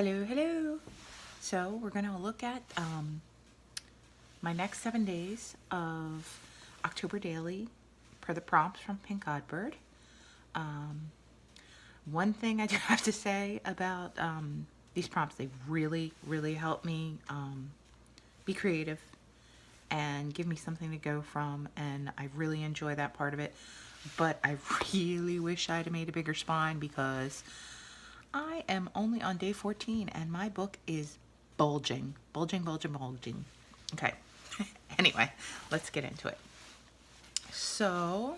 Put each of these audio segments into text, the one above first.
Hello, hello. So we're going to look at my next 7 days of October Daily per the prompts from Pink Godbird. One thing I do have to say about these prompts, they really, really help me be creative and give me something to go from, and I really enjoy that part of it. But I really wish I'd have made a bigger spine because I am only on day 14 and my book is bulging. Bulging, bulging, bulging. Okay. Anyway, let's get into it. So,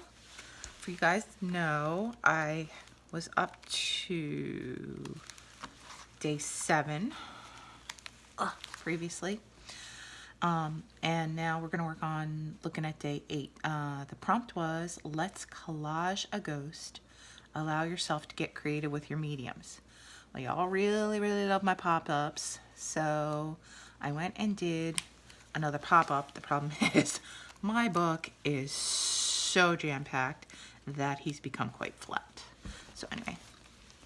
for you guys to know, I was up to day 7 previously. And now we're going to work on looking at day 8. The prompt was, let's collage a ghost. Allow yourself to get creative with your mediums. Well, y'all really, really love my pop-ups, so I went and did another pop-up. The problem is my book is so jam-packed that he's become quite flat. So anyway,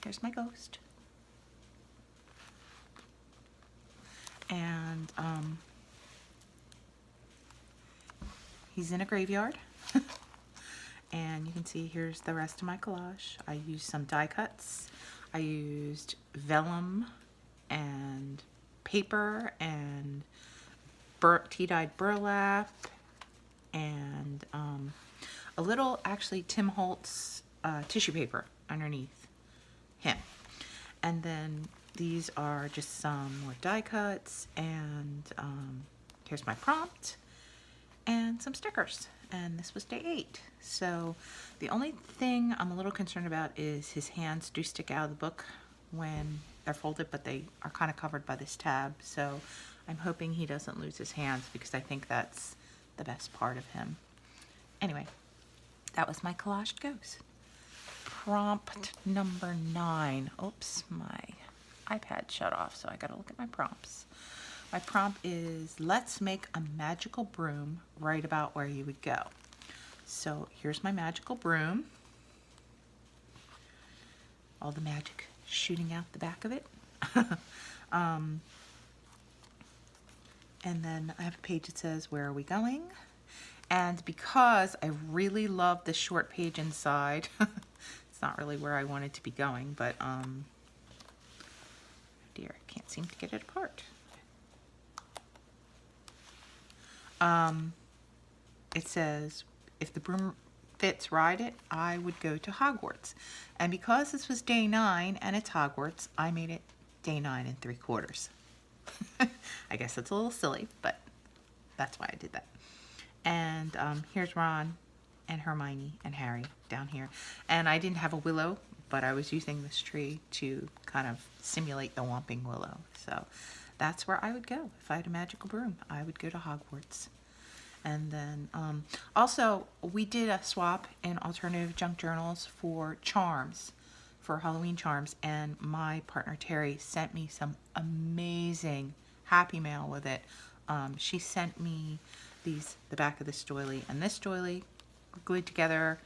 here's my ghost. And he's in a graveyard. And you can see here's the rest of my collage. I used some die cuts. I used vellum and paper and tea-dyed burlap and a little, actually, Tim Holtz tissue paper underneath him. And then these are just some more die cuts, and here's my prompt and some stickers. And this was day 8. So the only thing I'm a little concerned about is his hands do stick out of the book when they're folded, but they are kind of covered by this tab. So I'm hoping he doesn't lose his hands because I think that's the best part of him. Anyway, that was my collaged ghost. Prompt number 9. Oops, my iPad shut off, so I gotta look at my prompts. My prompt is, let's make a magical broom right about where you would go. So here's my magical broom. All the magic shooting out the back of it. And then I have a page that says, where are we going? And because I really love the short page inside, it's not really where I wanted to be going, but dear, I can't seem to get it apart. It says, if the broom fits, ride it. I would go to Hogwarts. And because this was day 9 and it's Hogwarts, I made it day 9 3/4. I guess it's a little silly, but that's why I did that. And here's Ron and Hermione and Harry down here. And I didn't have a willow, but I was using this tree to kind of simulate the Whomping Willow. So that's where I would go. If I had a magical broom, I would go to Hogwarts. And then also, we did a swap in alternative junk journals for charms, for Halloween charms. And my partner Terry sent me some amazing happy mail with it. She sent me the back of this doily and this doily glued together.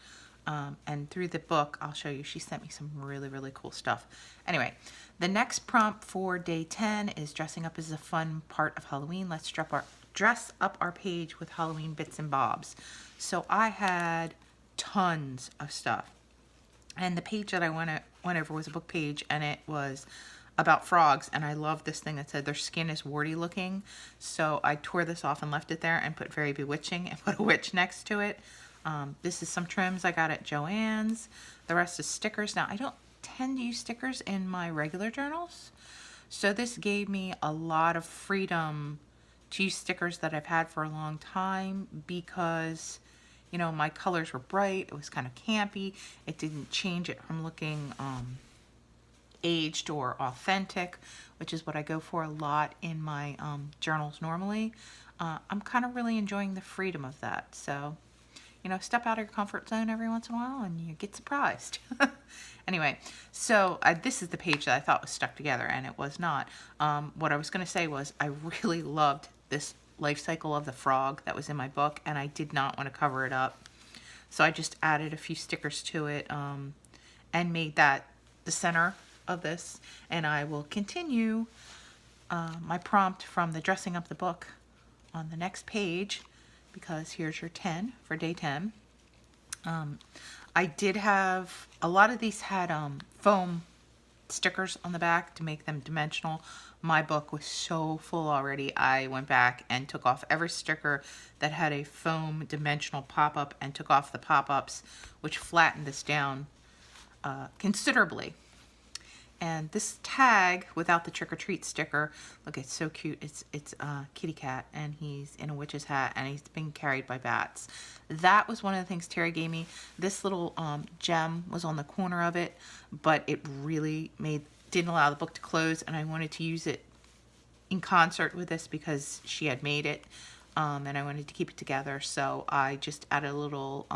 And through the book, I'll show you, she sent me some really, really cool stuff. Anyway, the next prompt for day 10 is dressing up is a fun part of Halloween. Let's dress up our page with Halloween bits and bobs. So I had tons of stuff. And the page that I went over was a book page, and it was about frogs, and I love this thing that said their skin is warty looking. So I tore this off and left it there and put very bewitching and put a witch next to it. This is some trims I got at Joann's. The rest is stickers. Now, I don't tend to use stickers in my regular journals, so this gave me a lot of freedom to use stickers that I've had for a long time because, you know, my colors were bright. It was kind of campy. It didn't change it from looking aged or authentic, which is what I go for a lot in my journals normally. I'm kind of really enjoying the freedom of that. So, you know, step out of your comfort zone every once in a while and you get surprised. Anyway, so this is the page that I thought was stuck together, and it was not. What I was going to say was I really loved this life cycle of the frog that was in my book, and I did not want to cover it up. So I just added a few stickers to it and made that the center of this, and I will continue my prompt from the dressing up the book on the next page, because here's your 10 for day 10. I did have, a lot of these had foam stickers on the back to make them dimensional. My book was so full already, I went back and took off every sticker that had a foam dimensional pop-up and took off the pop-ups, which flattened this down considerably. And this tag without the trick or treat sticker, look, it's so cute. It's kitty cat, and he's in a witch's hat, and he's being carried by bats. That was one of the things Terry gave me. This little gem was on the corner of it, but it really didn't allow the book to close, and I wanted to use it in concert with this because she had made it, and I wanted to keep it together. So I just added a little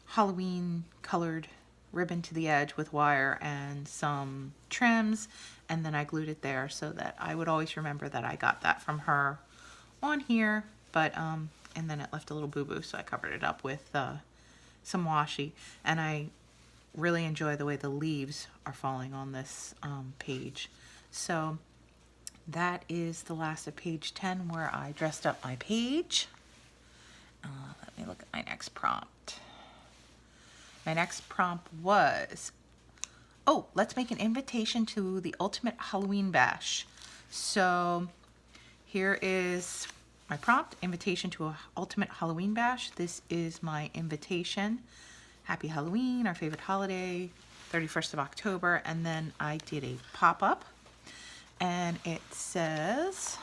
Halloween colored ribbon to the edge with wire and some trims, and then I glued it there so that I would always remember that I got that from her on here. But and then it left a little boo-boo, so I covered it up with some washi, and I really enjoy the way the leaves are falling on this page. So that is the last of page 10, where I dressed up my page. Let me look at my next prompt. My next prompt was, oh, let's make an invitation to the ultimate Halloween bash. So here is my prompt, invitation to a ultimate Halloween bash. This is my invitation. Happy Halloween, our favorite holiday, 31st of October. And then I did a pop-up, and it says,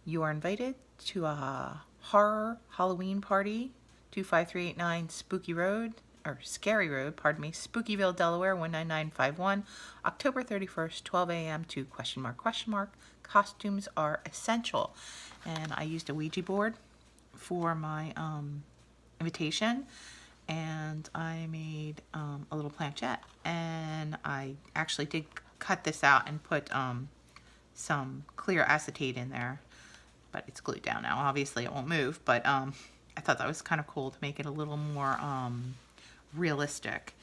you are invited to a horror Halloween party, 25389 Scary Road, Spookyville, Delaware, 19951, October 31st, 12 a.m. to ? Costumes are essential. And I used a Ouija board for my invitation, and I made a little planchette, and I actually did cut this out and put some clear acetate in there, but it's glued down now. Obviously it won't move, but I thought that was kind of cool to make it a little more realistic.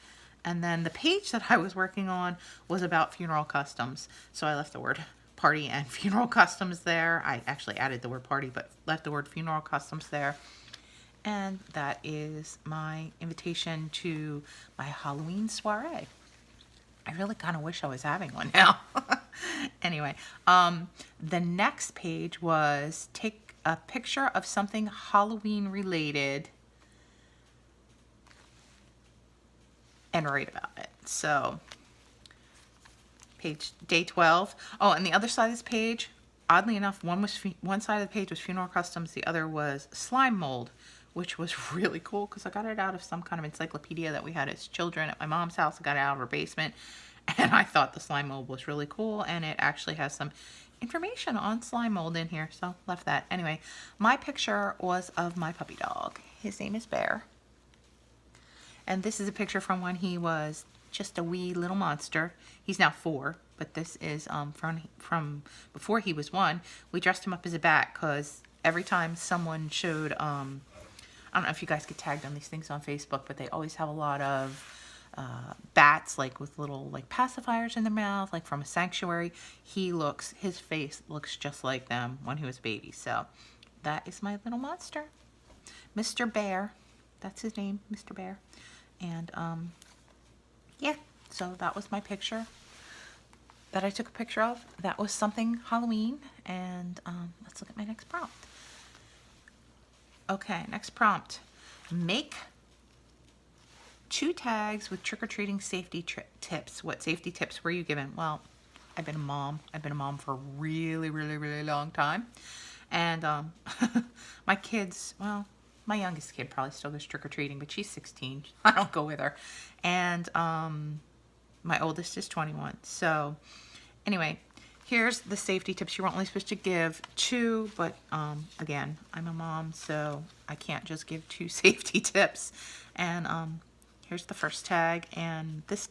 And then the page that I was working on was about funeral customs, so I left the word party and funeral customs there. I actually added the word party, but left the word funeral customs there. And that is my invitation to my Halloween soiree. I really kind of wish I was having one now. Anyway, the next page was take a picture of something Halloween related and write about it. So day 12. Oh, and the other side of this page, oddly enough, one side of the page was funeral customs, the other was slime mold, which was really cool because I got it out of some kind of encyclopedia that we had as children at my mom's house. I got it out of her basement, and I thought the slime mold was really cool, and it actually has some information on slime mold in here, so left that. Anyway, my picture was of my puppy dog. His name is Bear. And this is a picture from when he was just a wee little monster. He's now 4, but this is from before he was 1. We dressed him up as a bat because every time someone showed, I don't know if you guys get tagged on these things on Facebook, but they always have a lot of bats, like with little like pacifiers in their mouth, like from a sanctuary. His face looks just like them when he was a baby. So that is my little monster, Mr. Bear. That's his name, Mr. Bear. And yeah, so that was my picture that I took a picture of. That was something Halloween. And let's look at my next prompt. Okay, next prompt. Make 2 tags with trick-or-treating safety tips. What safety tips were you given? Well, I've been a mom. I've been a mom for a really, really, really long time. And my kids, well, my youngest kid probably still goes trick-or-treating, but she's 16. I don't go with her. And my oldest is 21. So anyway, here's the safety tips. You were only supposed to give 2, but again, I'm a mom, so I can't just give 2 safety tips. And here's the first tag, and this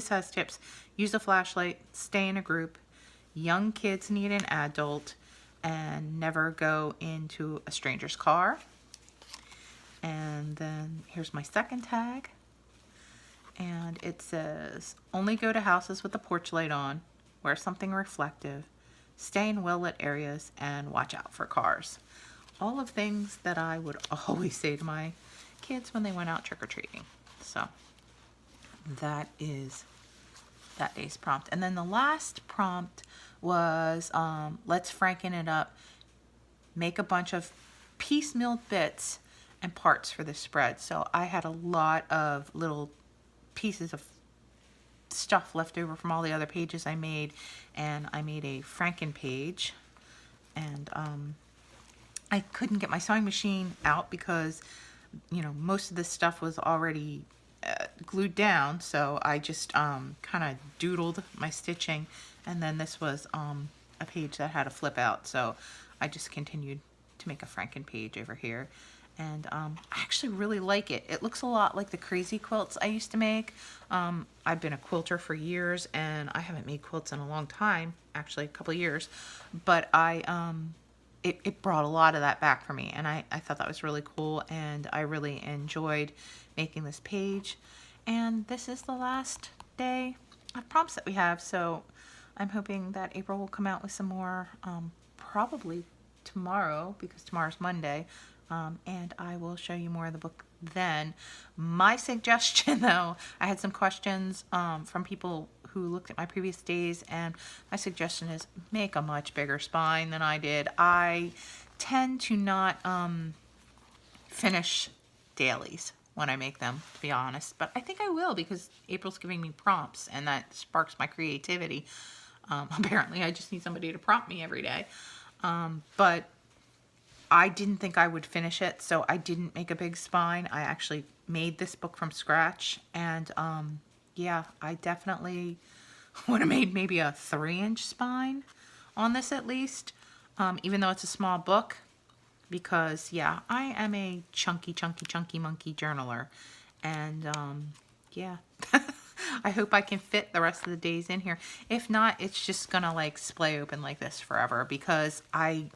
has tips. Use a flashlight, stay in a group, young kids need an adult, and never go into a stranger's car. And then here's my second tag, And it says, only go to houses with the porch light on, wear something reflective, stay in well-lit areas, and watch out for cars. All of things that I would always say to my kids when they went out trick-or-treating. So that is that day's prompt. And then the last prompt was, let's franken it up. Make a bunch of piecemeal bits and parts for the spread. So I had a lot of little pieces of stuff left over from all the other pages I made, and I made a Franken page. And I couldn't get my sewing machine out because, you know, most of this stuff was already glued down, so I just kind of doodled my stitching, and then this was a page that had a flip out, so I just continued to make a Franken page over here. And I actually really like it. It looks a lot like the crazy quilts I used to make. I've been a quilter for years, and I haven't made quilts in a long time, actually a couple of years, but it brought a lot of that back for me, and I thought that was really cool, and I really enjoyed making this page. And this is the last day of prompts that we have, so I'm hoping that April will come out with some more, probably tomorrow, because tomorrow's Monday, and I will show you more of the book then. My suggestion, though, I had some questions from people who looked at my previous days, and my suggestion is make a much bigger spine than I did. I tend to not finish dailies when I make them, to be honest, but I think I will because April's giving me prompts, and that sparks my creativity. Apparently I just need somebody to prompt me every day, but I didn't think I would finish it, so I didn't make a big spine. I actually made this book from scratch, and yeah, I definitely would have made maybe a 3-inch spine on this at least, even though it's a small book, because yeah, I am a chunky monkey journaler, and yeah. I hope I can fit the rest of the days in here. If not, it's just gonna like splay open like this forever, because I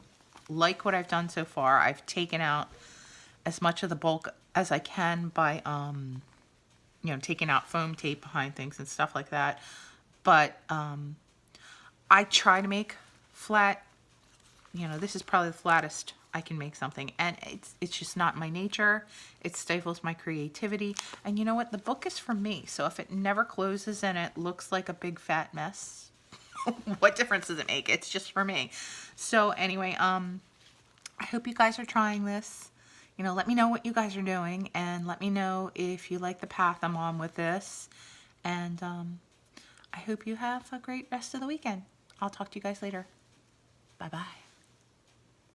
like what I've done so far. I've taken out as much of the bulk as I can by you know, taking out foam tape behind things and stuff like that. But I try to make flat, you know, this is probably the flattest I can make something, and it's just not my nature. It stifles my creativity, and you know what, the book is for me, so if it never closes and it looks like a big fat mess, what difference does it make? It's just for me. So anyway, I hope you guys are trying this. You know, let me know what you guys are doing, and let me know if you like the path I'm on with this, and I hope you have a great rest of the weekend. I'll talk to you guys later. Bye bye.